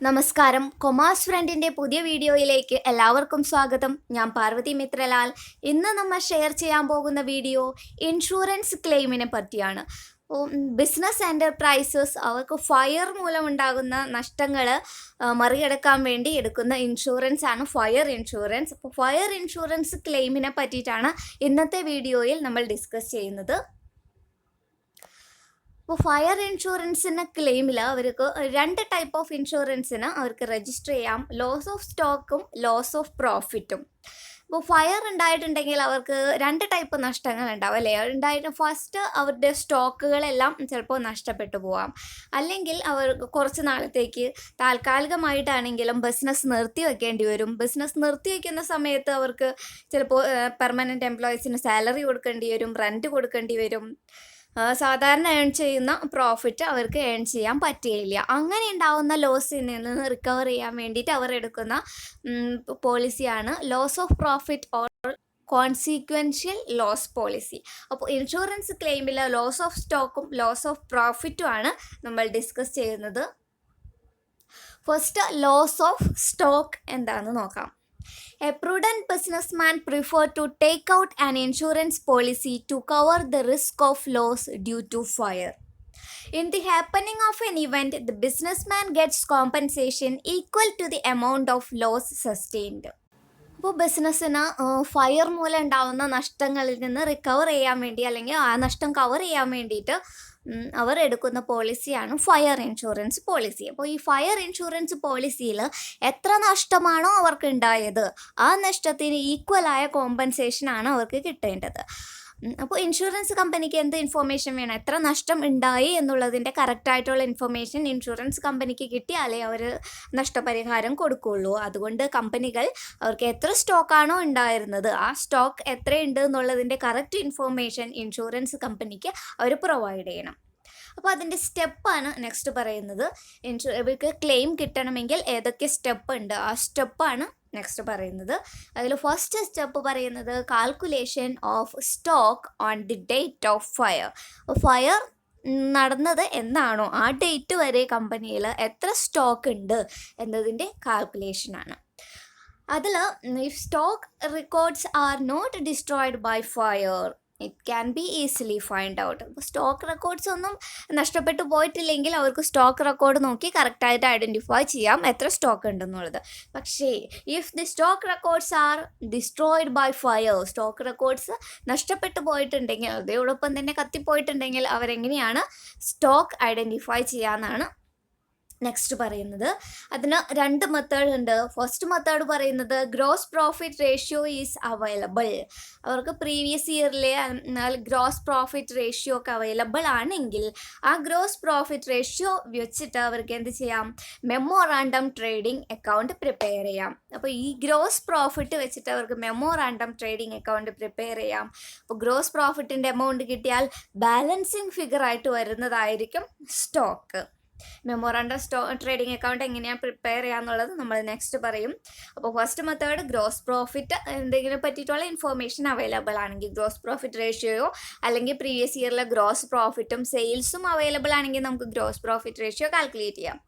നമസ്കാരം. കൊമേഴ്സ് ഫ്രണ്ടിൻ്റെ പുതിയ വീഡിയോയിലേക്ക് എല്ലാവർക്കും സ്വാഗതം. ഞാൻ പാർവതി മിത്രലാൽ. ഇന്ന് നമ്മൾ ഷെയർ ചെയ്യാൻ പോകുന്ന വീഡിയോ ഇൻഷുറൻസ് ക്ലെയിമിനെ പറ്റിയാണ്. ബിസിനസ് എൻ്റർപ്രൈസസ് അവർക്ക് ഫയർ മൂലമുണ്ടാകുന്ന നഷ്ടങ്ങൾ മറികടക്കാൻ വേണ്ടി എടുക്കുന്ന ഇൻഷുറൻസ് ആണ് ഫയർ ഇൻഷുറൻസ്. അപ്പോൾ ഫയർ ഇൻഷുറൻസ് ക്ലെയിമിനെ പറ്റിയിട്ടാണ് ഇന്നത്തെ വീഡിയോയിൽ നമ്മൾ ഡിസ്കസ് ചെയ്യുന്നത്. അപ്പോൾ ഫയർ ഇൻഷുറൻസിന് ക്ലെയിമിൽ അവർക്ക് രണ്ട് ടൈപ്പ് ഓഫ് ഇൻഷുറൻസിന് അവർക്ക് രജിസ്റ്റർ ചെയ്യാം. ലോസ് ഓഫ് സ്റ്റോക്കും ലോസ് ഓഫ് പ്രോഫിറ്റും. ഇപ്പോൾ ഫയർ ഉണ്ടായിട്ടുണ്ടെങ്കിൽ അവർക്ക് രണ്ട് ടൈപ്പ് നഷ്ടങ്ങൾ ഉണ്ടാവും അല്ലേ. ഉണ്ടായിട്ട് ഫസ്റ്റ് അവരുടെ സ്റ്റോക്കുകളെല്ലാം ചിലപ്പോൾ നഷ്ടപ്പെട്ടു പോവാം, അല്ലെങ്കിൽ അവർ കുറച്ച് നാളത്തേക്ക് താൽക്കാലികമായിട്ടാണെങ്കിലും ബിസിനസ് നിർത്തി വയ്ക്കേണ്ടി വരും. ബിസിനസ് നിർത്തി വയ്ക്കുന്ന സമയത്ത് അവർക്ക് ചിലപ്പോൾ പെർമനൻറ്റ് എംപ്ലോയീസിന് സാലറി കൊടുക്കേണ്ടി വരും, റെൻറ്റ് കൊടുക്കേണ്ടി വരും. സാധാരണ ഏൺ ചെയ്യുന്ന പ്രോഫിറ്റ് അവർക്ക് ഏൺ ചെയ്യാൻ പറ്റുകയില്ല. അങ്ങനെ ഉണ്ടാവുന്ന ലോസിൽ നിന്ന് റിക്കവർ ചെയ്യാൻ വേണ്ടിയിട്ട് അവർ എടുക്കുന്ന പോളിസിയാണ് loss of profit or consequential loss policy. അപ്പോൾ ഇൻഷുറൻസ് ക്ലെയിമിൽ ലോസ് ഓഫ് സ്റ്റോക്കും ലോസ് ഓഫ് പ്രോഫിറ്റും ആണ് നമ്മൾ ഡിസ്കസ് ചെയ്യുന്നത്. ഫസ്റ്റ് ലോസ് ഓഫ് സ്റ്റോക്ക് എന്താണെന്ന് നോക്കാം. A prudent businessman preferred to take out an insurance policy to cover the risk of loss due to fire. In the happening of an event, the businessman gets compensation equal to the amount of loss sustained. അപ്പോൾ ബിസിനസ്സിന് fire മൂലം ഉണ്ടാകുന്ന നഷ്ടങ്ങളിൽ നിന്ന് recover ചെയ്യാൻ വേണ്ടി, അല്ലെങ്കിൽ ആ നഷ്ടം കവർ ചെയ്യാൻ വേണ്ടിയിട്ട് അവർ എടുക്കുന്ന പോളിസിയാണ് ഫയർ ഇൻഷുറൻസ് പോളിസി. അപ്പോൾ ഈ ഫയർ ഇൻഷുറൻസ് പോളിസിയിൽ എത്ര നഷ്ടമാണോ അവർക്ക് ഉണ്ടായത് ആ നഷ്ടത്തിന് ഈക്വലായ കോമ്പൻസേഷനാണ് അവർക്ക് കിട്ടേണ്ടത്. അപ്പോൾ ഇൻഷുറൻസ് കമ്പനിക്ക് എന്ത് ഇൻഫോർമേഷൻ വേണം? എത്ര നഷ്ടം ഉണ്ടായി എന്നുള്ളതിൻ്റെ കറക്റ്റായിട്ടുള്ള ഇൻഫർമേഷൻ ഇൻഷുറൻസ് കമ്പനിക്ക് കിട്ടിയാലേ അവർ നഷ്ടപരിഹാരം കൊടുക്കുകയുള്ളൂ. അതുകൊണ്ട് കമ്പനികൾ അവർക്ക് എത്ര സ്റ്റോക്കാണോ ഉണ്ടായിരുന്നത് ആ സ്റ്റോക്ക് എത്രയുണ്ട് എന്നുള്ളതിൻ്റെ കറക്റ്റ് ഇൻഫോർമേഷൻ ഇൻഷുറൻസ് കമ്പനിക്ക് അവർ പ്രൊവൈഡ് ചെയ്യണം. അപ്പോൾ അതിൻ്റെ സ്റ്റെപ്പാണ് നെക്സ്റ്റ് പറയുന്നത്. ഇവർക്ക് ക്ലെയിം കിട്ടണമെങ്കിൽ ഏതൊക്കെ സ്റ്റെപ്പ് ഉണ്ട് ആ സ്റ്റെപ്പാണ് നെക്സ്റ്റ് പറയുന്നത്. അതിൽ ഫസ്റ്റ് സ്റ്റെപ്പ് പറയുന്നത് calculation of stock on the date of fire. Fire നടന്നത് എന്നാണോ ആ ഡേറ്റ് വരെ കമ്പനിയിൽ എത്ര സ്റ്റോക്ക് ഉണ്ട് എന്നതിൻ്റെ കാൽക്കുലേഷനാണ്. അതിൽ if stock records are not destroyed by fire it can be easily find out. അപ്പോൾ സ്റ്റോക്ക് റെക്കോർഡ്സ് ഒന്നും നഷ്ടപ്പെട്ടു പോയിട്ടില്ലെങ്കിൽ അവർക്ക് സ്റ്റോക്ക് റെക്കോർഡ് നോക്കി കറക്റ്റായിട്ട് ഐഡൻറ്റിഫൈ ചെയ്യാം എത്ര സ്റ്റോക്ക് ഉണ്ടെന്നുള്ളത്. പക്ഷേ if the stock records are destroyed by fire, stock records നഷ്ടപ്പെട്ടു പോയിട്ടുണ്ടെങ്കിൽ അതോടൊപ്പം തന്നെ കത്തിപ്പോയിട്ടുണ്ടെങ്കിൽ അവരെങ്ങനെയാണ് സ്റ്റോക്ക് ഐഡൻറ്റിഫൈ ചെയ്യാമെന്നാണ് നെക്സ്റ്റ് പറയുന്നത്. അതിന് രണ്ട് മെത്തേഡ് ഉണ്ട്. ഫസ്റ്റ് മെത്തേഡ് പറയുന്നത് gross profit ratio is available. അവർക്ക് പ്രീവിയസ് ഇയറിലെ ഗ്രോസ് പ്രോഫിറ്റ് റേഷ്യോ ഒക്കെ അവൈലബിൾ ആണെങ്കിൽ ആ ഗ്രോസ് പ്രോഫിറ്റ് റേഷ്യോ വെച്ചിട്ട് അവർക്ക് എന്ത് ചെയ്യാം? മെമ്മോറാണ്ടം ട്രേഡിംഗ് അക്കൗണ്ട് പ്രിപ്പയർ ചെയ്യാം. അപ്പോൾ ഈ ഗ്രോസ് പ്രോഫിറ്റ് വെച്ചിട്ട് അവർക്ക് മെമ്മോറാണ്ടം ട്രേഡിംഗ് അക്കൗണ്ട് പ്രിപ്പയർ ചെയ്യാം. അപ്പോൾ ഗ്രോസ് പ്രോഫിറ്റിൻ്റെ എമൗണ്ട് കിട്ടിയാൽ ബാലൻസിങ് ഫിഗർ ആയിട്ട് വരുന്നതായിരിക്കും സ്റ്റോക്ക്. മെമ്മോറാണ്ടം ട്രേഡിംഗ് അക്കൗണ്ട് എങ്ങനെയാണ് പ്രിപ്പയർ ചെയ്യാന്നുള്ളത് നമ്മൾ നെക്സ്റ്റ് പറയും. അപ്പോൾ ഫസ്റ്റ് മെത്തേഡ് ഗ്രോസ് പ്രോഫിറ്റ് എന്തെങ്കിലും പറ്റിയിട്ടുള്ള ഇൻഫോർമേഷൻ അവൈലബിൾ ആണെങ്കിൽ, ഗ്രോസ് പ്രോഫിറ്റ് റേഷ്യോയോ അല്ലെങ്കിൽ പ്രീവിയസ് ഇയറിലെ ഗ്രോസ് പ്രോഫിറ്റും സെയിൽസും അവൈലബിൾ ആണെങ്കിൽ നമുക്ക് ഗ്രോസ് പ്രോഫിറ്റ് റേഷ്യോ കാൽക്കുലേറ്റ് ചെയ്യാം.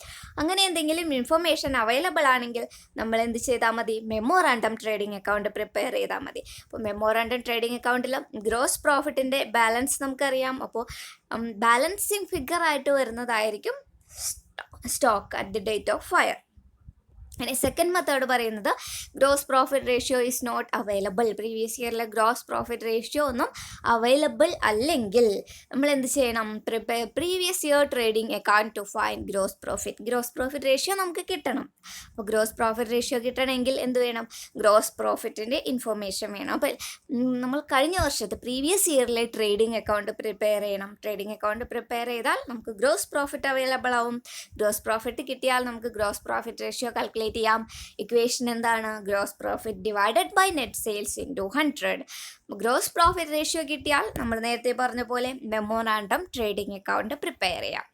അങ്ങനെ എന്തെങ്കിലും ഇൻഫോർമേഷൻ അവൈലബിൾ ആണെങ്കിൽ നമ്മൾ എന്ത് ചെയ്താൽ മതി? മെമ്മോറാണ്ടം ട്രേഡിംഗ് അക്കൗണ്ട് പ്രിപ്പയർ ചെയ്താൽ മതി. അപ്പോൾ മെമ്മോറാണ്ടം ട്രേഡിംഗ് അക്കൗണ്ടിൽ ഗ്രോസ് പ്രോഫിറ്റിൻ്റെ ബാലൻസ് നമുക്കറിയാം. അപ്പോൾ ബാലൻസിങ് ഫിഗർ ആയിട്ട് വരുന്നതായിരിക്കും stock at the date of fire. ഇനി സെക്കൻഡ് മെത്തേഡ് പറയുന്നത് gross profit ratio is not available. Previous ഇയറിലെ ഗ്രോസ് പ്രോഫിറ്റ് റേഷ്യോ ഒന്നും അവൈലബിൾ അല്ലെങ്കിൽ നമ്മൾ എന്ത് ചെയ്യണം? Previous year trading account to find gross profit. Gross profit ratio നമുക്ക് കിട്ടണം. അപ്പോൾ ഗ്രോസ് പ്രോഫിറ്റ് റേഷ്യോ കിട്ടണമെങ്കിൽ എന്ത് വേണം? ഗ്രോസ് പ്രോഫിറ്റിൻ്റെ ഇൻഫർമേഷൻ വേണം. അപ്പോൾ നമ്മൾ കഴിഞ്ഞ വർഷത്തെ പ്രീവിയസ് ഇയറിലെ ട്രേഡിംഗ് അക്കൗണ്ട് പ്രിപ്പയർ ചെയ്യണം. ട്രേഡിംഗ് അക്കൗണ്ട് പ്രിപ്പയർ ചെയ്താൽ നമുക്ക് ഗ്രോസ് പ്രോഫിറ്റ് അവൈലബിൾ ആവും. ഗ്രോസ് പ്രോഫിറ്റ് കിട്ടിയാൽ നമുക്ക് ഗ്രോസ് പ്രോഫിറ്റ് റേഷ്യോ കാൽക്കുലേറ്റ് ചെയ്യാം. ഇക്വേഷൻ എന്താണ്? Gross profit divided by net sales into 100. Gross profit ratio കിട്ടിയാൽ നമ്മൾ നേരത്തെ പറഞ്ഞ പോലെ മെമ്മോറാണ്ടം ട്രേഡിംഗ് അക്കൗണ്ട് പ്രിപ്പയർ ചെയ്യാം.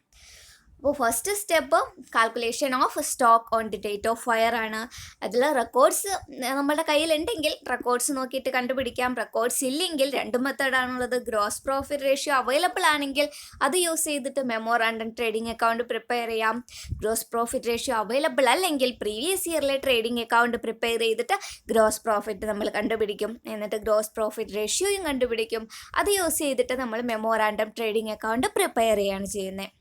അപ്പോൾ first step calculation of stock on the date of fire ആണ്. അതിൽ റെക്കോർഡ്സ് നമ്മുടെ കയ്യിലുണ്ടെങ്കിൽ റെക്കോർഡ്സ് നോക്കിയിട്ട് കണ്ടുപിടിക്കാം. റെക്കോർഡ്സ് ഇല്ലെങ്കിൽ രണ്ട് മെത്തേഡാണുള്ളത്. ഗ്രോസ് പ്രോഫിറ്റ് റേഷ്യോ അവൈലബിൾ ആണെങ്കിൽ അത് യൂസ് ചെയ്തിട്ട് മെമ്മോറാണ്ടം ട്രേഡിംഗ് അക്കൗണ്ട് പ്രിപ്പയർ ചെയ്യാം. ഗ്രോസ് പ്രോഫിറ്റ് റേഷ്യോ അവൈലബിൾ അല്ലെങ്കിൽ പ്രീവിയസ് ഇയറിലെ ട്രേഡിംഗ് അക്കൗണ്ട് പ്രിപ്പയർ ചെയ്തിട്ട് ഗ്രോസ് പ്രോഫിറ്റ് നമ്മൾ കണ്ടുപിടിക്കും. എന്നിട്ട് ഗ്രോസ് പ്രോഫിറ്റ് റേഷ്യോയും കണ്ടുപിടിക്കും. അത് യൂസ് ചെയ്തിട്ട് നമ്മൾ മെമ്മോറാണ്ടം ട്രേഡിംഗ് അക്കൗണ്ട് പ്രിപ്പയർ ചെയ്യുകയാണ് ചെയ്യുന്നത്.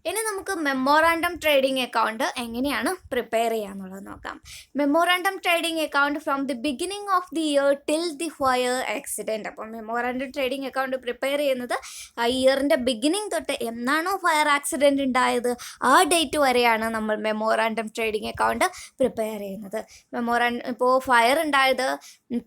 ഇനി നമുക്ക് മെമ്മോറാണ്ടം ട്രേഡിംഗ് അക്കൗണ്ട് എങ്ങനെയാണ് പ്രിപ്പയർ ചെയ്യാന്നുള്ളത് നോക്കാം. Memorandum trading account from the beginning of the year till the fire accident. അപ്പോൾ മെമ്മോറാണ്ടം ട്രേഡിംഗ് അക്കൗണ്ട് പ്രിപ്പയർ ചെയ്യുന്നത് ആ ഇയറിൻ്റെ ബിഗിനിങ് തൊട്ട് എന്നാണോ ഫയർ ആക്സിഡൻറ്റ് ഉണ്ടായത് ആ ഡേറ്റ് വരെയാണ് നമ്മൾ മെമ്മോറാണ്ടം ട്രേഡിംഗ് അക്കൗണ്ട് പ്രിപ്പയർ ചെയ്യുന്നത്. ഇപ്പോൾ ഫയർ ഉണ്ടായത്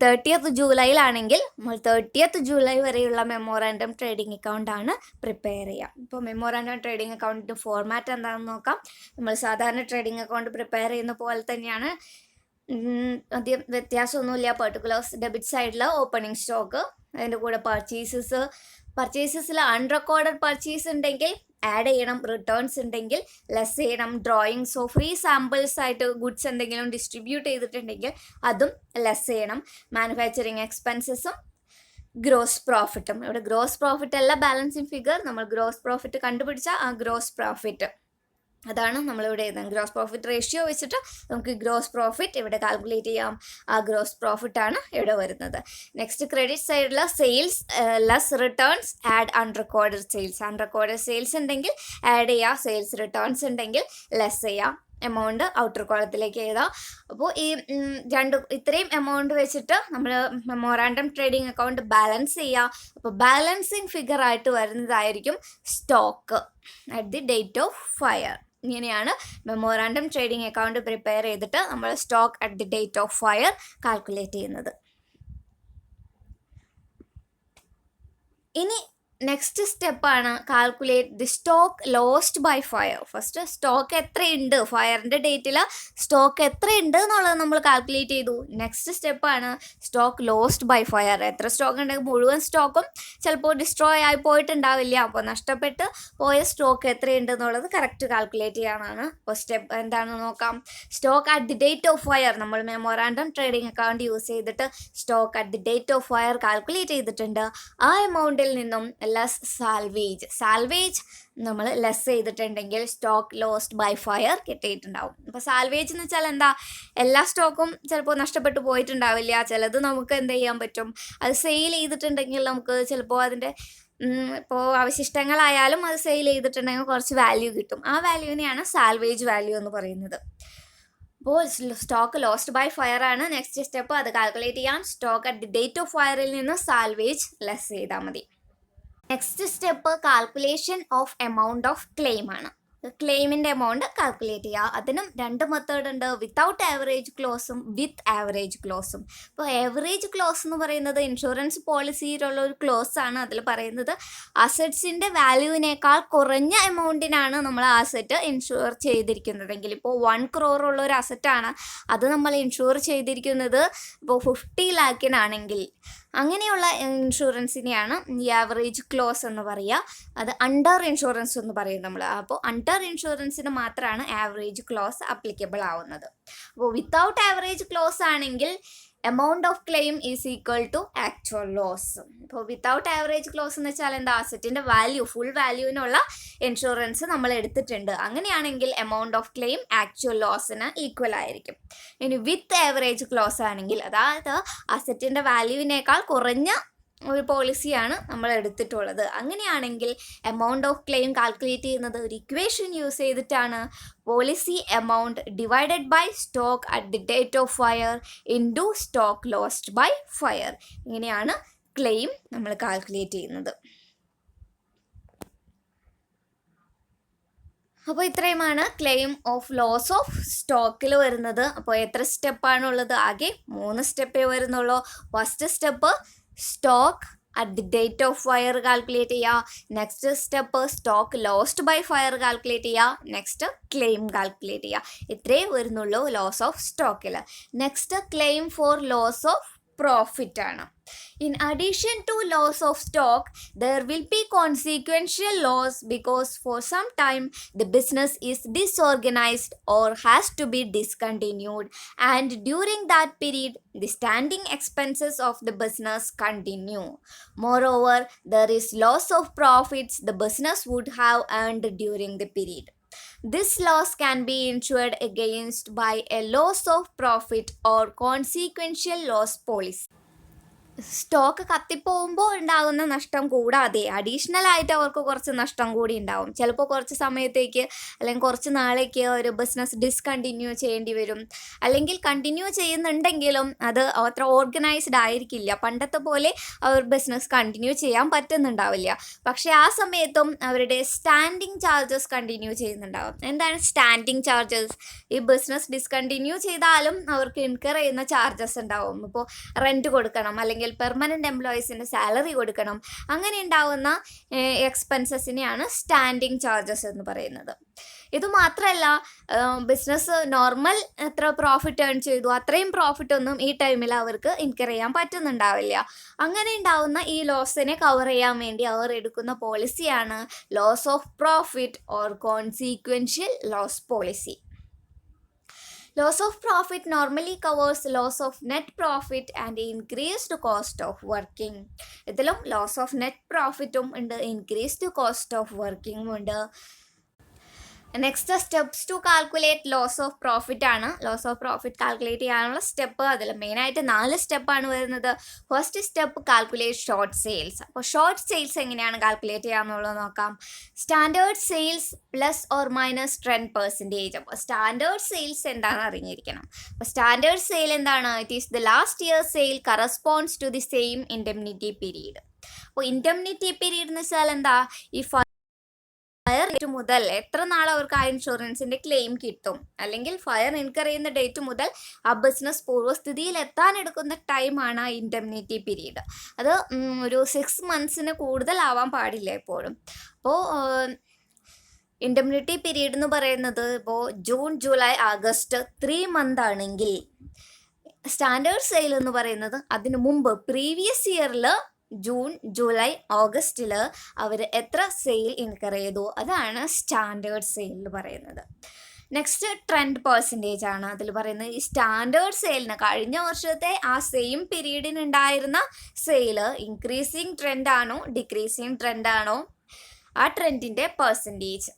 30th ജൂലൈയിലാണെങ്കിൽ നമ്മൾ 30th ജൂലൈ വരെയുള്ള മെമ്മോറാണ്ടം ട്രേഡിംഗ് അക്കൗണ്ടാണ് പ്രിപ്പയർ ചെയ്യുക. ഇപ്പോൾ മെമ്മോറാണ്ടം ട്രേഡിംഗ് അക്കൗണ്ടിൻ്റെ ഫോർമാറ്റ് എന്താണെന്ന് നോക്കാം. നമ്മൾ സാധാരണ ട്രേഡിംഗ് അക്കൗണ്ട് പ്രിപ്പയർ ചെയ്യുന്ന പോലെ തന്നെയാണ്. അധികം വ്യത്യാസമൊന്നുമില്ല. പെർട്ടിക്കുലേഴ്സ് ഡെബിറ്റ് സൈഡിൽ ഓപ്പണിംഗ് സ്റ്റോക്ക്, അതിൻ്റെ കൂടെ പർച്ചേസസിൽ അൺറെക്കോർഡഡ് പർച്ചേസ് ഉണ്ടെങ്കിൽ ആഡ് ചെയ്യണം, റിട്ടേൺസ് ഉണ്ടെങ്കിൽ ലെസ് ചെയ്യണം, ഡ്രോയിങ്സോ ഫ്രീ സാമ്പിൾസ് ആയിട്ട് ഗുഡ്സ് എന്തെങ്കിലും ഡിസ്ട്രിബ്യൂട്ട് ചെയ്തിട്ടുണ്ടെങ്കിൽ അതും ലെസ് ചെയ്യണം. മാനുഫാക്ചറിങ് എക്സ്പെൻസസും ഗ്രോസ് പ്രോഫിറ്റും. ഇവിടെ ഗ്രോസ് പ്രോഫിറ്റ് അല്ല ബാലൻസിങ് ഫിഗർ, നമ്മൾ ഗ്രോസ് പ്രോഫിറ്റ് കണ്ടുപിടിച്ച ആ ഗ്രോസ് പ്രോഫിറ്റ് അതാണ് നമ്മളിവിടെ എഴുതുന്നത്. ഗ്രോസ് പ്രോഫിറ്റ് റേഷ്യോ വെച്ചിട്ട് നമുക്ക് ഗ്രോസ് പ്രോഫിറ്റ് ഇവിടെ കാൽക്കുലേറ്റ് ചെയ്യാം. ആ ഗ്രോസ് പ്രോഫിറ്റാണ് ഇവിടെ വരുന്നത്. നെക്സ്റ്റ് ക്രെഡിറ്റ് സൈഡിൽ sales less returns add unrecorded sales. Unrecorded sales ഉണ്ടെങ്കിൽ ആഡ് ചെയ്യാം, സെയിൽസ് റിട്ടേൺസ് ഉണ്ടെങ്കിൽ ലെസ് ചെയ്യാം. എമൗണ്ട് ഔട്ടർ കോളത്തിലേക്ക് എഴുതാം. അപ്പോൾ ഈ ഇത്രയും എമൗണ്ട് വെച്ചിട്ട് നമ്മൾ മെമ്മോറാണ്ടം ട്രേഡിംഗ് അക്കൗണ്ട് ബാലൻസ് ചെയ്യുക. അപ്പോൾ ബാലൻസിങ് ഫിഗർ ആയിട്ട് വരുന്നതായിരിക്കും stock at the date of fire. ഇങ്ങനെയാണ് മെമ്മോറാണ്ടം ട്രേഡിംഗ് അക്കൗണ്ട് പ്രിപ്പയർ ചെയ്തിട്ട് നമ്മൾ stock at the date of fire calculate ചെയ്യുന്നത്. ഇനി നെക്സ്റ്റ് സ്റ്റെപ്പാണ് calculate the stock lost by fire. First stock എത്രയുണ്ട്, ഫയറിൻ്റെ ഡേറ്റിൽ സ്റ്റോക്ക് എത്രയുണ്ട് എന്നുള്ളത് നമ്മൾ കാൽക്കുലേറ്റ് ചെയ്തു. നെക്സ്റ്റ് സ്റ്റെപ്പാണ് സ്റ്റോക്ക് ലോസ്റ്റ് ബൈ ഫയർ. എത്ര സ്റ്റോക്ക് ഉണ്ടെങ്കിൽ മുഴുവൻ സ്റ്റോക്കും ചിലപ്പോൾ ഡിസ്ട്രോയ് ആയി പോയിട്ടുണ്ടാവില്ല. അപ്പോൾ നഷ്ടപ്പെട്ട് പോയ സ്റ്റോക്ക് എത്രയുണ്ട് എന്നുള്ളത് കറക്റ്റ് കാൽക്കുലേറ്റ് ചെയ്യാനാണ്. അപ്പോൾ സ്റ്റെപ്പ് എന്താണെന്ന് നോക്കാം. Stock at the date of fire നമ്മൾ മെമ്മോറാണ്ടം ട്രേഡിംഗ് അക്കൗണ്ട് യൂസ് ചെയ്തിട്ട് stock at the date of fire calculate ചെയ്തിട്ടുണ്ട്. ആ എമൗണ്ടിൽ നിന്നും ലെസ് സാൽവേജ് നമ്മൾ ലെസ് ചെയ്തിട്ടുണ്ടെങ്കിൽ സ്റ്റോക്ക് ലോസ്റ്റ് ബൈ ഫയർ കിട്ടിയിട്ടുണ്ടാവും. അപ്പോൾ സാൽവേജ് എന്ന് വെച്ചാൽ എന്താ, എല്ലാ സ്റ്റോക്കും ചിലപ്പോൾ നഷ്ടപ്പെട്ടു പോയിട്ടുണ്ടാവില്ല. ചിലത് നമുക്ക് എന്ത് ചെയ്യാൻ പറ്റും, അത് സെയിൽ ചെയ്തിട്ടുണ്ടെങ്കിൽ നമുക്ക് ചിലപ്പോൾ അതിൻ്റെ ഇപ്പോൾ അവശിഷ്ടങ്ങളായാലും അത് സെയിൽ ചെയ്തിട്ടുണ്ടെങ്കിൽ കുറച്ച് വാല്യൂ കിട്ടും. ആ വാല്യൂവിനെയാണ് സാൽവേജ് വാല്യൂ എന്ന് പറയുന്നത്. അപ്പോൾ സ്റ്റോക്ക് ലോസ്റ്റ് ബൈ ഫയർ ആണ് നെക്സ്റ്റ് സ്റ്റെപ്പ്. അത് കാൽക്കുലേറ്റ് ചെയ്യാൻ stock at the date of ഫയറിൽ നിന്ന് സാൽവേജ് ലെസ് ചെയ്താൽ മതി. Next step calculation of amount of claim ആണ്. ക്ലെയിമിൻ്റെ എമൗണ്ട് കാൽക്കുലേറ്റ് ചെയ്യുക. അതിനും രണ്ട് മെത്തേഡ് ഉണ്ട്, വിത്തൗട്ട് ആവറേജ് ക്ലോസും വിത്ത് ആവറേജ് ക്ലോസും. ഇപ്പോൾ ആവറേജ് ക്ലോസ് എന്ന് പറയുന്നത് ഇൻഷുറൻസ് പോളിസിയിലുള്ള ഒരു ക്ലോസ് ആണ്. അതിൽ പറയുന്നത് അസറ്റ്സിൻ്റെ വാല്യൂവിനേക്കാൾ കുറഞ്ഞ എമൗണ്ടിനാണ് നമ്മൾ ആ അസറ്റ് ഇൻഷുർ ചെയ്തിരിക്കുന്നതെങ്കിൽ, ഇപ്പോൾ 1 crore ഉള്ള ഒരു അസറ്റാണ് അത് നമ്മൾ ഇൻഷുർ ചെയ്തിരിക്കുന്നത് ഇപ്പോൾ 50 lakhനാണെങ്കിൽ അങ്ങനെയുള്ള ഇൻഷുറൻസിനെയാണ് ഈ ആവറേജ് ക്ലോസ് എന്ന് പറയുക. അത് അണ്ടർ ഇൻഷുറൻസ് എന്ന് പറയും നമ്മൾ. അപ്പോൾ അണ്ടർ ഇൻഷുറൻസിന് മാത്രമാണ് ആവറേജ് ക്ലോസ് അപ്ലിക്കബിൾ ആവുന്നത്. അപ്പോൾ വിത്തൗട്ട് ആവറേജ് ക്ലോസ് ആണെങ്കിൽ amount of claim is equal to actual loss. ഇപ്പോൾ വിത്തൗട്ട് ആവറേജ് ക്ലോസ് എന്ന് വെച്ചാൽ എന്താ, അസറ്റിൻ്റെ വാല്യൂ ഫുൾ വാല്യൂവിനുള്ള ഇൻഷുറൻസ് നമ്മൾ എടുത്തിട്ടുണ്ട്. അങ്ങനെയാണെങ്കിൽ എമൗണ്ട് ഓഫ് ക്ലെയിം ആക്ച്വൽ ലോസിന് ഈക്വൽ ആയിരിക്കും. ഇനി വിത്ത് ആവറേജ് ക്ലോസ് ആണെങ്കിൽ, അതായത് അസറ്റിൻ്റെ വാല്യൂവിനേക്കാൾ കുറഞ്ഞ ഒരു പോളിസിയാണ് നമ്മൾ എടുത്തിട്ടുള്ളത്. അങ്ങനെയാണെങ്കിൽ എമൗണ്ട് ഓഫ് ക്ലെയിം കാൽക്കുലേറ്റ് ചെയ്യുന്നത് ഒരു ഇക്വേഷൻ യൂസ് ചെയ്തിട്ടാണ്. Policy amount divided by stock at the date of fire into stock lost by fire. ഇങ്ങനെയാണ് ക്ലെയിം നമ്മൾ കാൽക്കുലേറ്റ് ചെയ്യുന്നത്. അപ്പോൾ ഇത്രയുമാണ് ക്ലെയിം ഓഫ് ലോസ് ഓഫ് സ്റ്റോക്കിൽ വരുന്നത്. അപ്പോൾ എത്ര സ്റ്റെപ്പാണുള്ളത്? ആകെ 3 സ്റ്റെപ്പേ വരുന്നുള്ളൂ. First step stock at the date of fire calculate ചെയ്യുക. Next step stock lost by fire calculate ചെയ്യുക. നെക്സ്റ്റ് ക്ലെയിം കാൽക്കുലേറ്റ് ചെയ്യുക. ഇത്രയേ വരുന്നുള്ളൂ ലോസ് ഓഫ് സ്റ്റോക്കിൽ. Next claim for loss of profit ആണ്. In addition to loss of stock, there will be consequential loss because for some time the business is disorganized or has to be discontinued, and during that period the standing expenses of the business continue. Moreover, there is loss of profits the business would have earned during the period. This loss can be insured against by a loss of profit or consequential loss policy. Stock കത്തിപ്പോകുമ്പോൾ ഉണ്ടാകുന്ന നഷ്ടം കൂടാതെ additional ആയിട്ട് അവർക്ക് കുറച്ച് നഷ്ടം കൂടി ഉണ്ടാവും. ചിലപ്പോൾ കുറച്ച് സമയത്തേക്ക് അല്ലെങ്കിൽ കുറച്ച് നാളേക്ക് ഒരു ബിസിനസ് ഡിസ്കണ്ടിന്യൂ ചെയ്യേണ്ടി വരും. അല്ലെങ്കിൽ കണ്ടിന്യൂ ചെയ്യുന്നുണ്ടെങ്കിലും അത് അത്ര ഓർഗനൈസ്ഡ് ആയിരിക്കില്ല. പണ്ടത്തെ പോലെ അവർ ബിസിനസ് കണ്ടിന്യൂ ചെയ്യാൻ പറ്റുന്നുണ്ടാവില്ല. പക്ഷേ ആ സമയത്തും അവരുടെ സ്റ്റാൻഡിങ് ചാർജസ് കണ്ടിന്യൂ ചെയ്യുന്നുണ്ടാവും. എന്താണ് സ്റ്റാൻഡിങ് ചാർജസ്? ഈ ബിസിനസ് ഡിസ്കണ്ടിന്യൂ ചെയ്താലും അവർക്ക് ഇൻകർ ചെയ്യുന്ന ചാർജസ് ഉണ്ടാവും. ഇപ്പോൾ റെൻറ്റ് കൊടുക്കണം, അല്ലെങ്കിൽ പെർമനന്റ് എംപ്ലോയീസിന് സാലറി കൊടുക്കണം. അങ്ങനെ ഉണ്ടാവുന്ന എക്സ്പെൻസസിനെയാണ് സ്റ്റാൻഡിങ് ചാർജസ് എന്ന് പറയുന്നത്. ഇതുമാത്രമല്ല, ബിസിനസ് നോർമൽ എത്ര പ്രോഫിറ്റ് ഏൺ ചെയ്തു അത്രയും പ്രോഫിറ്റ് ഒന്നും ഈ ടൈമിൽ അവർക്ക് ഇൻകർ ചെയ്യാൻ പറ്റുന്നുണ്ടാവില്ല. അങ്ങനെ ഉണ്ടാവുന്ന ഈ ലോസിനെ കവർ ചെയ്യാൻ വേണ്ടി അവർ എടുക്കുന്ന പോളിസിയാണ് loss of profit or consequential loss policy. Loss of profit normally covers loss of net profit and increased cost of working. ഇതിലും loss of net profitഉം ഉണ്ട്, increased cost of working ഉണ്ട്. Next steps to calculate loss of profit ആണ്. ലോസ് of profit calculate ചെയ്യാനുള്ള step അതിൽ മെയിനായിട്ട് 4 സ്റ്റെപ്പാണ് വരുന്നത്. First step calculate short sales. അപ്പോൾ ഷോർട്ട് സെയിൽസ് എങ്ങനെയാണ് കാൽക്കുലേറ്റ് ചെയ്യാമെന്നുള്ളത് നോക്കാം. Standard sales plus or minus 10%. അപ്പോൾ സ്റ്റാൻഡേർഡ് സെയിൽസ് എന്താണെന്ന് അറിഞ്ഞിരിക്കണം. അപ്പോൾ സ്റ്റാൻഡേർഡ് സെയിൽ എന്താണ്? It is the last year sale corresponds to the same indemnity period. അപ്പോൾ ഇൻഡെംനിറ്റി പീരീഡ് എന്ന് വെച്ചാൽ എന്താ? ഈ ഫയർ ഡേറ്റ് മുതൽ എത്ര നാൾ അവർക്ക് ആ ഇൻഷുറൻസിന്റെ ക്ലെയിം കിട്ടും, അല്ലെങ്കിൽ ഫയർ ഇൻകർ ചെയ്യുന്ന ഡേറ്റ് മുതൽ ആ ബിസിനസ് പൂർവ്വസ്ഥിതിയിൽ എത്താൻ എടുക്കുന്ന ടൈമാണ് ആ ഇൻഡെംനിറ്റി പീരീഡ്. അത് ഒരു 6 months കൂടുതലാവാൻ പാടില്ല എപ്പോഴും. അപ്പോൾ ഇൻഡെംനിറ്റി പീരീഡ് എന്ന് പറയുന്നത് ഇപ്പോൾ ജൂൺ, ജൂലൈ, ആഗസ്റ്റ് 3 months ആണെങ്കിൽ, സ്റ്റാൻഡേർഡ് സെയിൽ എന്ന് പറയുന്നത് അതിനു മുമ്പ് പ്രീവിയസ് ഇയറിൽ ജൂൺ, ജൂലൈ, ഓഗസ്റ്റിൽ അവർ എത്ര സെയിൽ ഇൻകർ ചെയ്തു അതാണ് സ്റ്റാൻഡേർഡ് സെയിൽ എന്ന് പറയുന്നത്. നെക്സ്റ്റ് ട്രെൻഡ് പെർസെൻറ്റേജ് ആണ്. അതിൽ പറയുന്നത് ഈ സ്റ്റാൻഡേർഡ് സെയിലിന് കഴിഞ്ഞ വർഷത്തെ ആ സെയിം പീരീഡിന് ഉണ്ടായിരുന്ന സെയിൽ ഇൻക്രീസിങ് ട്രെൻഡ് ആണോ ഡിക്രീസിങ് ട്രെൻഡ് ആണോ, ആ ട്രെൻഡിൻ്റെ പെർസെൻറ്റേജ്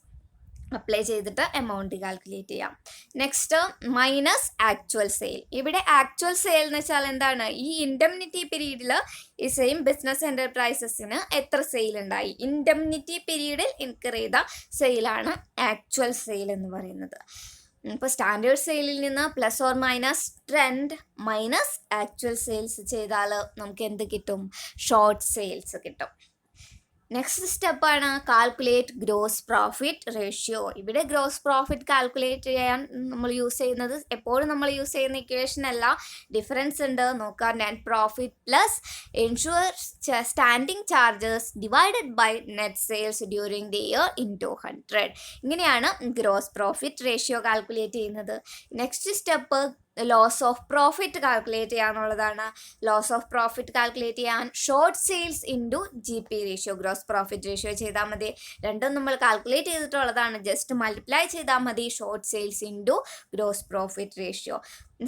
അപ്ലൈ ചെയ്തിട്ട് എമൗണ്ട് കാൽക്കുലേറ്റ് ചെയ്യാം. Next minus actual sale. ഇവിടെ ആക്ച്വൽ സെയിൽ എന്ന് വെച്ചാൽ എന്താണ്? ഈ ഇൻഡെംനിറ്റി പീരീഡിൽ ഈ സെയിം ബിസിനസ് എൻ്റർപ്രൈസസിന് എത്ര സെയിൽ ഉണ്ടായി, ഇൻഡെംനിറ്റി പീരീഡിൽ ഇൻകർ ചെയ്ത സെയിലാണ് ആക്ച്വൽ സെയിൽ എന്ന് പറയുന്നത്. ഇപ്പോൾ സ്റ്റാൻഡേർഡ് സെയിലിൽ നിന്ന് plus or minus trend minus actual sales ചെയ്താൽ നമുക്ക് എന്ത് കിട്ടും? ഷോർട്ട് സെയിൽസ് കിട്ടും. നെക്സ്റ്റ് സ്റ്റെപ്പാണ് കാൽക്കുലേറ്റ് ഗ്രോസ് പ്രോഫിറ്റ് റേഷ്യോ. ഇവിടെ ഗ്രോസ് പ്രോഫിറ്റ് കാൽക്കുലേറ്റ് ചെയ്യാൻ നമ്മൾ യൂസ് ചെയ്യുന്നത്, എപ്പോഴും നമ്മൾ യൂസ് ചെയ്യുന്ന ഇക്വേഷൻ അല്ല, ഡിഫറൻസ് ഉണ്ട് നോക്കാം. Net profit plus insured standing charges divided by net sales during the year into 100. ഇങ്ങനെയാണ് ഗ്രോസ് പ്രോഫിറ്റ് റേഷ്യോ കാൽക്കുലേറ്റ് ചെയ്യുന്നത്. Next step loss of profit calculate ചെയ്യാന്നുള്ളതാണ്. ലോസ് ഓഫ് പ്രോഫിറ്റ് കാൽക്കുലേറ്റ് ചെയ്യാൻ short sales into GP ratio, gross profit ratio ചെയ്താൽ മതി. രണ്ടും നമ്മൾ calculate ചെയ്തിട്ടുള്ളതാണ്, just multiply ചെയ്താൽ മതി. Short sales into gross profit ratio.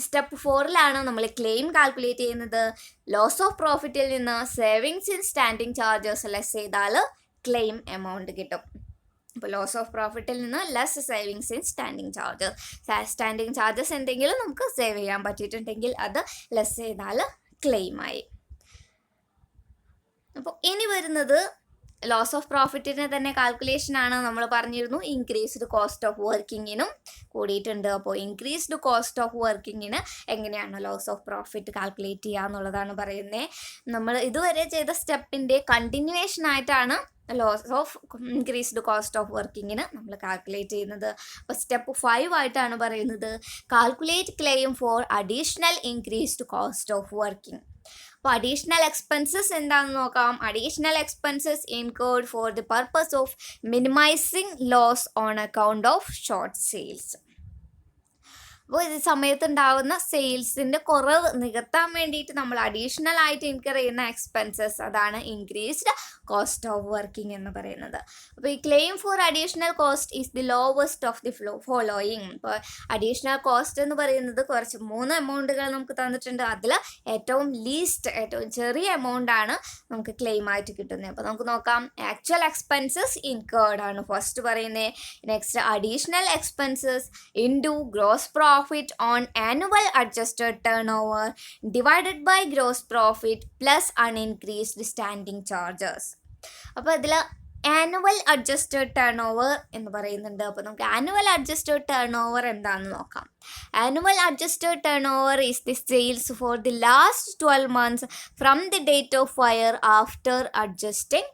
Step 4 നമ്മൾ ക്ലെയിം കാൽക്കുലേറ്റ് ചെയ്യുന്നത്. ലോസ് ഓഫ് പ്രോഫിറ്റിൽ നിന്ന് savings in standing charges less ചെയ്താൽ ക്ലെയിം എമൗണ്ട് കിട്ടും. ഇപ്പോൾ ലോസ് ഓഫ് പ്രോഫിറ്റിൽ നിന്ന് less savings in standing charges. Standing charges എന്തെങ്കിലും നമുക്ക് സേവ് ചെയ്യാൻ പറ്റിയിട്ടുണ്ടെങ്കിൽ അത് ലെസ് ചെയ്താൽ ക്ലെയിമായി. അപ്പോൾ ഇനി വരുന്നത് ലോസ് ഓഫ് പ്രോഫിറ്റിന് തന്നെ കാൽക്കുലേഷനാണ്. നമ്മൾ പറഞ്ഞിരുന്നു ഇൻക്രീസ്ഡ് കോസ്റ്റ് ഓഫ് വർക്കിങ്ങിനും കൂടിയിട്ടുണ്ട്. അപ്പോൾ ഇൻക്രീസ്ഡ് കോസ്റ്റ് ഓഫ് വർക്കിങ്ങിന് എങ്ങനെയാണ് ലോസ് ഓഫ് പ്രോഫിറ്റ് കാൽക്കുലേറ്റ് ചെയ്യുക എന്നുള്ളതാണ് പറയുന്നത്. നമ്മൾ ഇതുവരെ ചെയ്ത സ്റ്റെപ്പിൻ്റെ കണ്ടിന്യൂവേഷൻ ആയിട്ടാണ് loss of increased cost of വർക്കിങ്ങിന് നമ്മൾ കാൽക്കുലേറ്റ് ചെയ്യുന്നത്. അപ്പോൾ സ്റ്റെപ്പ് 5 ആയിട്ടാണ് പറയുന്നത് calculate claim for additional increased cost of working. അപ്പോൾ അഡീഷണൽ എക്സ്പെൻസസ് എന്താണെന്ന് നോക്കാം. Additional expenses incurred for the purpose of minimising loss on account of short sales. അപ്പോൾ ഇത് സമയത്തുണ്ടാവുന്ന സെയിൽസിൻ്റെ കുറവ് നികത്താൻ വേണ്ടിയിട്ട് നമ്മൾ അഡീഷണൽ ആയിട്ട് ഇൻകർ ചെയ്യുന്ന എക്സ്പെൻസസ്, അതാണ് ഇൻക്രീസ്ഡ് കോസ്റ്റ് ഓഫ് വർക്കിംഗ് എന്ന് പറയുന്നത്. അപ്പോൾ ഈ claim for additional cost is the lowest of the following. ഇപ്പോൾ അഡീഷണൽ കോസ്റ്റ് എന്ന് പറയുന്നത് കുറച്ച് 3 എമൗണ്ടുകൾ നമുക്ക് തന്നിട്ടുണ്ട്. അതിൽ ഏറ്റവും ലീസ്റ്റ്, ഏറ്റവും ചെറിയ എമൗണ്ട് ആണ് നമുക്ക് ക്ലെയിം ആയിട്ട് കിട്ടുന്നത്. അപ്പോൾ നമുക്ക് നോക്കാം. ആക്ച്വൽ എക്സ്പെൻസസ് ഇൻകേർഡ് ആണ് ഫസ്റ്റ് പറയുന്നത്. Next additional expenses into gross profit on annual adjusted turnover divided by gross profit plus unincreased standing charges. അപ്പോൾ ഇതിൽ ആനുവൽ അഡ്ജസ്റ്റഡ് ടേൺ ഓവർ എന്ന് പറയുന്നുണ്ട്. അപ്പോൾ നമുക്ക് ആനുവൽ അഡ്ജസ്റ്റഡ് ടേൺ ഓവർ എന്താണെന്ന് നോക്കാം. Annual adjusted turn over is the sales for the last 12 months from the date of fire after adjusting.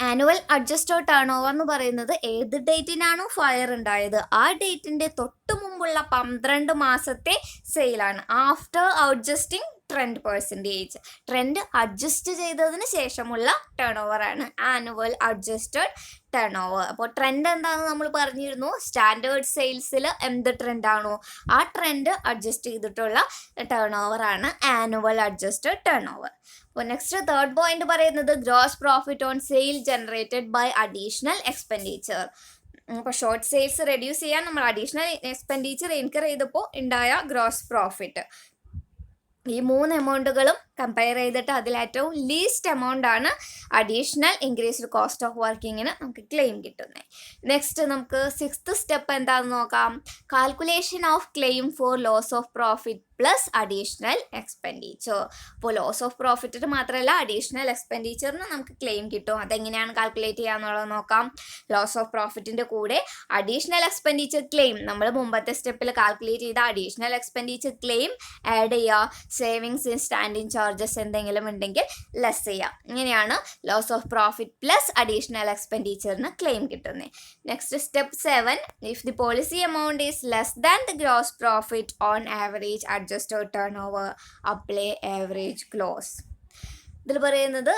Annual adjusted turn over എന്ന് പറയുന്നത് ഏത് ഡേറ്റിനാണോ ഫയർ ഉണ്ടായത് ആ ഡേറ്റിൻ്റെ തൊട്ട് മുമ്പുള്ള 12 മാസത്തെ സെയിലാണ്. ആഫ്റ്റർ അഡ്ജസ്റ്റിംഗ് %, ട്രെൻഡ് അഡ്ജസ്റ്റ് ചെയ്തതിന് ശേഷമുള്ള ടേൺ ഓവറാണ് ആനുവൽ അഡ്ജസ്റ്റഡ് ടേൺ ഓവർ. അപ്പോൾ ട്രെൻഡ് എന്താണെന്ന് നമ്മൾ പറഞ്ഞിരുന്നു. സ്റ്റാൻഡേർഡ് സെയിൽസിൽ എന്ത് ട്രെൻഡാണോ ആ ട്രെൻഡ് അഡ്ജസ്റ്റ് ചെയ്തിട്ടുള്ള ടേൺ ഓവറാണ് ആനുവൽ അഡ്ജസ്റ്റഡ് ടേൺ ഓവർ. അപ്പോൾ നെക്സ്റ്റ് തേർഡ് പോയിന്റ് പറയുന്നത് gross profit on sale generated by additional expenditure. അപ്പോൾ ഷോർട്ട് സെയിൽസ് റെഡ്യൂസ് ചെയ്യാൻ നമ്മൾ അഡീഷണൽ എക്സ്പെൻഡിച്ചർ ഇൻകർ ചെയ്തപ്പോൾ ഉണ്ടായ ഗ്രോസ് പ്രോഫിറ്റ്. ഈ 3 എമൗണ്ടുകളും കമ്പയർ ചെയ്തിട്ട് അതിലേറ്റവും ലീസ്റ്റ് എമൗണ്ട് ആണ് അഡീഷണൽ ഇൻക്രീസ്ഡ് കോസ്റ്റ് ഓഫ് വർക്കിങ്ങിന് നമുക്ക് ക്ലെയിം കിട്ടുന്നത്. നെക്സ്റ്റ് നമുക്ക് 6th സ്റ്റെപ്പ് എന്താണെന്ന് നോക്കാം. Calculation of claim for loss of profit plus additional expenditure. അപ്പോൾ ലോസ് ഓഫ് പ്രോഫിറ്റിന് മാത്രമല്ല അഡീഷണൽ എക്സ്പെൻഡിച്ചറിന് നമുക്ക് ക്ലെയിം കിട്ടും. അതെങ്ങനെയാണ് കാൽക്കുലേറ്റ് ചെയ്യാന്നുള്ളത് നോക്കാം. ലോസ് ഓഫ് പ്രോഫിറ്റിൻ്റെ കൂടെ അഡീഷണൽ എക്സ്പെൻഡിച്ചർ ക്ലെയിം, നമ്മൾ മുമ്പത്തെ സ്റ്റെപ്പിൽ കാൽക്കുലേറ്റ് ചെയ്ത അഡീഷണൽ എക്സ്പെൻഡിച്ചർ ക്ലെയിം ആഡ് ചെയ്യുക. സേവിങ്സ് ഇൻ സ്റ്റാൻഡിങ് ചാർജസ് എന്തെങ്കിലും ഉണ്ടെങ്കിൽ ലെസ് ചെയ്യുക. ഇങ്ങനെയാണ് loss of profit plus additional എക്സ്പെൻഡിച്ചറിന് ക്ലെയിം കിട്ടുന്നത്. Next step 7, if the policy amount is less than the gross profit on average adjusted turnover apply average clause. ഇതിൽ പറയുന്നത്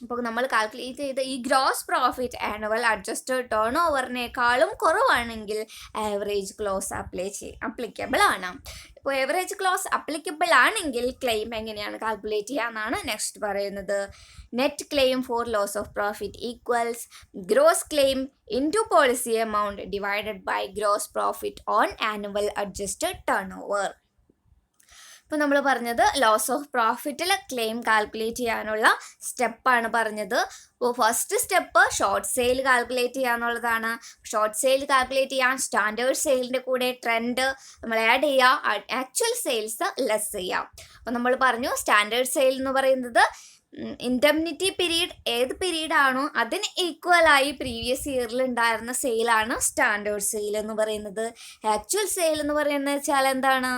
ഇപ്പോൾ നമ്മൾ കാൽക്കുലേറ്റ് ചെയ്ത ഈ gross profit annual adjusted turn ഓവറിനേക്കാളും കുറവാണെങ്കിൽ ആവറേജ് ക്ലോസ് അപ്ലിക്കബിൾ ആണ്. ഇപ്പോൾ ആവറേജ് ക്ലോസ് അപ്ലിക്കബിൾ ആണെങ്കിൽ ക്ലെയിം എങ്ങനെയാണ് കാൽക്കുലേറ്റ് ചെയ്യാന്നാണ് നെക്സ്റ്റ് പറയുന്നത്. Net claim for loss of profit equals gross claim into policy amount divided by gross profit on annual adjusted turnover. ഇപ്പോൾ നമ്മൾ പറഞ്ഞത് ലോസ് ഓഫ് പ്രോഫിറ്റിൽ ക്ലെയിം കാൽക്കുലേറ്റ് ചെയ്യാനുള്ള സ്റ്റെപ്പാണ് പറഞ്ഞത്. അപ്പോൾ first step short sale calculate ചെയ്യാന്നുള്ളതാണ്. ഷോർട്ട് സെയിൽ കാൽക്കുലേറ്റ് ചെയ്യാൻ സ്റ്റാൻഡേർഡ് സെയിലിൻ്റെ കൂടെ ട്രെൻഡ് നമ്മൾ ആഡ് ചെയ്യുക, ആക്ച്വൽ സെയിൽസ് ലെസ് ചെയ്യുക. അപ്പോൾ നമ്മൾ പറഞ്ഞു സ്റ്റാൻഡേർഡ് സെയിൽ എന്ന് പറയുന്നത് ഇൻഡെംനിറ്റി പീരീഡ് ഏത് പീരീഡ് ആണോ അതിന് ഈക്വലായി പ്രീവിയസ് ഇയറിൽ ഉണ്ടായിരുന്ന സെയിലാണ് സ്റ്റാൻഡേർഡ് സെയിൽ എന്ന് പറയുന്നത്. ആക്ച്വൽ സെയിൽ എന്ന് പറയുന്നത് വെച്ചാൽ എന്താണ്?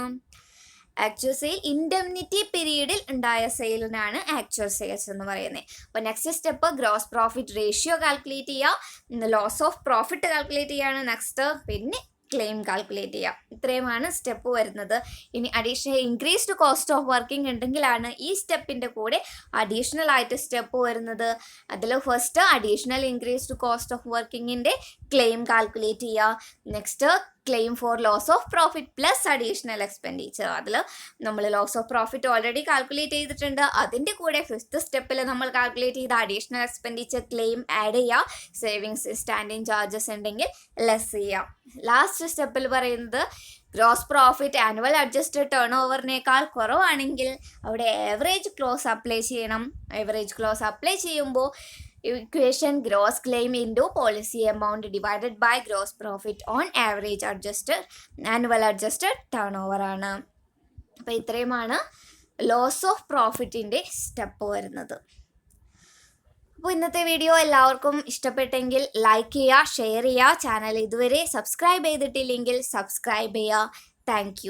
ആക്ച്വൽ സെയിൽ ഇൻഡെംനിറ്റി പീരീഡിൽ ഉണ്ടായ സെയിലിനാണ് ആക്ച്വൽ സെയിൽസ് എന്ന് പറയുന്നത്. അപ്പോൾ next step gross profit ratio calculate ചെയ്യുക, ലോസ് ഓഫ് പ്രോഫിറ്റ് കാൽക്കുലേറ്റ് ചെയ്യാണ് നെക്സ്റ്റ്, പിന്നെ ക്ലെയിം കാൽക്കുലേറ്റ് ചെയ്യാം. ഇത്രയുമാണ് സ്റ്റെപ്പ് വരുന്നത്. ഇനി additional increased cost of working ഉണ്ടെങ്കിലാണ് ഈ സ്റ്റെപ്പിൻ്റെ കൂടെ അഡീഷണൽ ആയിട്ട് സ്റ്റെപ്പ് വരുന്നത്. അതിൽ first additional increased cost of വർക്കിങ്ങിൻ്റെ ക്ലെയിം കാൽക്കുലേറ്റ് ചെയ്യുക. Next claim for loss of profit plus additional expenditure. അതിൽ നമ്മൾ loss of profit already calculate ചെയ്തിട്ടുണ്ട്. അതിൻ്റെ കൂടെ 5th സ്റ്റെപ്പിൽ നമ്മൾ കാൽക്കുലേറ്റ് ചെയ്ത അഡീഷണൽ എക്സ്പെൻഡിച്ചർ ക്ലെയിം ആഡ് ചെയ്യുക. സേവിങ്സ് സ്റ്റാൻഡിങ് ചാർജസ് ഉണ്ടെങ്കിൽ ലെസ് ചെയ്യുക. ലാസ്റ്റ് സ്റ്റെപ്പിൽ പറയുന്നത് gross profit annual adjusted turn ഓവറിനേക്കാൾ കുറവാണെങ്കിൽ അവിടെ ആവറേജ് ക്ലോസ് അപ്ലൈ ചെയ്യണം. ആവറേജ് ക്ലോസ് അപ്ലൈ ചെയ്യുമ്പോൾ equation gross claim into policy amount divided by gross profit on average adjusted annual adjusted turnover ആണ്. അപ്പോൾ ഇത്രയുമാണ് ലോസ് ഓഫ് പ്രോഫിറ്റിൻ്റെ സ്റ്റെപ്പ് വരുന്നത്. അപ്പോൾ ഇന്നത്തെ വീഡിയോ എല്ലാവർക്കും ഇഷ്ടപ്പെട്ടെങ്കിൽ ലൈക്ക് ചെയ്യുക, ഷെയർ ചെയ്യുക. ചാനൽ ഇതുവരെ സബ്സ്ക്രൈബ് ചെയ്തിട്ടില്ലെങ്കിൽ സബ്സ്ക്രൈബ് ചെയ്യുക. Thank you.